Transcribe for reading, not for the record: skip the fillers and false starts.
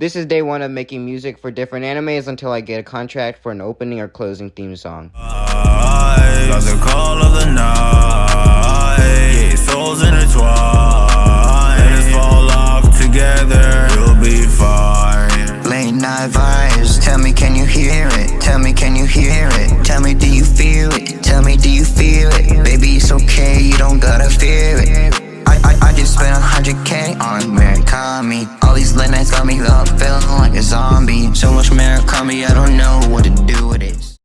This is day one of making music for different animes until I get a contract for an opening or closing theme song. Got the call of the night, yeah, souls intertwined. Let us fall off together, we'll be fine. Late night vibes, tell me can you hear it? Tell me can you hear it? Tell me do you feel it? Tell me do you feel it? Baby it's okay, you don't gotta fear it. I just spent 100K on Murakami. All these late nights got me up feeling like a zombie. So much Murakami, I don't know what to do with it.